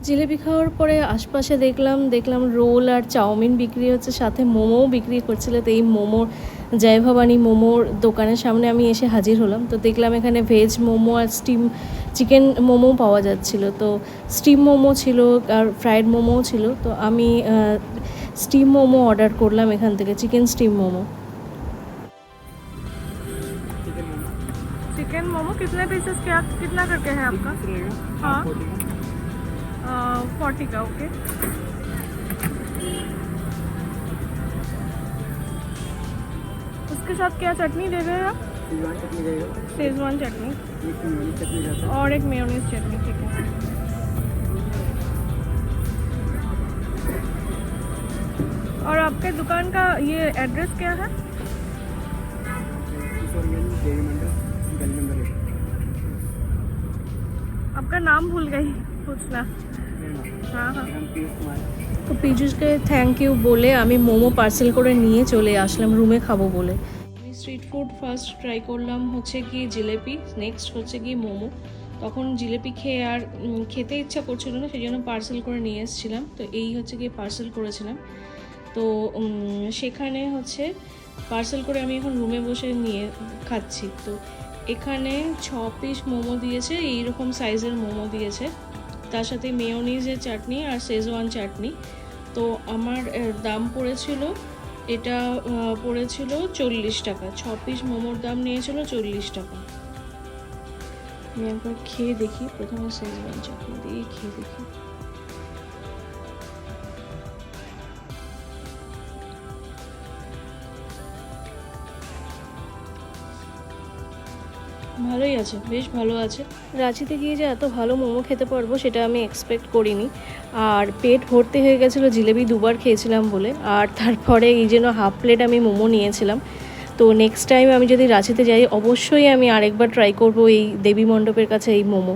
জিলেপি খাওয়ার পরে আশপাশে দেখলাম রোল আর চাউমিন বিক্রি হচ্ছে, সাথে মোমোও বিক্রি করছিল। তো এই মোমোর জয় ভবানী মোমোর দোকানের সামনে আমি এসে হাজির হলাম। তো দেখলাম এখানে ভেজ মোমো আর স্টিম চিকেন মোমো পাওয়া যাচ্ছিলো। তো স্টিম মোমো ছিল আর ফ্রায়েড মোমোও ছিল। তো আমি স্টিম মোমো অর্ডার করলাম এখান থেকে, chicken steam momo. Chicken momo कितने पीसेस क्या कितना करके है आपका? हाँ 40 का। ओके, उसके साथ क्या चटनी दे रहे हैं आप? शेजवान चटनी और एक मेयोनीज चटनी। ठीक है। और आपके दुकान का ये एड्रेस क्या है? आपका नाम भूल गई पूछना। हाँ हाँ। তো পীযূষকে থ্যাংক ইউ বলে আমি মোমো পার্সেল করে নিয়ে চলে আসলাম রুমে খাবো বলে। আমি স্ট্রিট ফুড ফার্স্ট ট্রাই করলাম হচ্ছে কি জিলেপি, নেক্সট হচ্ছে কি মোমো। তখন জিলেপি খেয়ে আর খেতে ইচ্ছা করছিল না, সেই জন্য পার্সেল করে নিয়ে এসেছিলাম। তো এই হচ্ছে কি পার্সেল করেছিলাম। তো সেখানে হচ্ছে পার্সেল করে আমি এখন রুমে বসে নিয়ে খাচ্ছি। তো এখানে 6 পিস মোমো দিয়েছে, এইরকম সাইজের মোমো দিয়েছে, তার সাথে মেয়োনিজের চাটনি আর শেজওয়ান চাটনি। তো আমার দাম পড়েছিল, এটা পড়েছিল 40 টাকা। 6 পিস মোমোর দাম নিয়েছিল 40 টাকা। আমি একবার খেয়ে দেখি, প্রথমে শেজওয়ান চাটনি দিয়ে খেয়ে দেখি। ভালোই আছে, বেশ ভালো আছে। রাঁচিতে গিয়ে যে এত ভালো মোমো খেতে পারবো সেটা আমি এক্সপেক্ট করিনি। আর পেট ভর্তি হয়ে গেছিলো জিলেপি দুবার খেয়েছিলাম বলে। আর তারপরে এই জন্য হাফ প্লেট আমি মোমো নিয়েছিলাম। তো নেক্সট টাইম আমি যদি রাঁচিতে যাই অবশ্যই আমি আরেকবার ট্রাই করবো এই দেবী মণ্ডপের কাছে এই মোমো।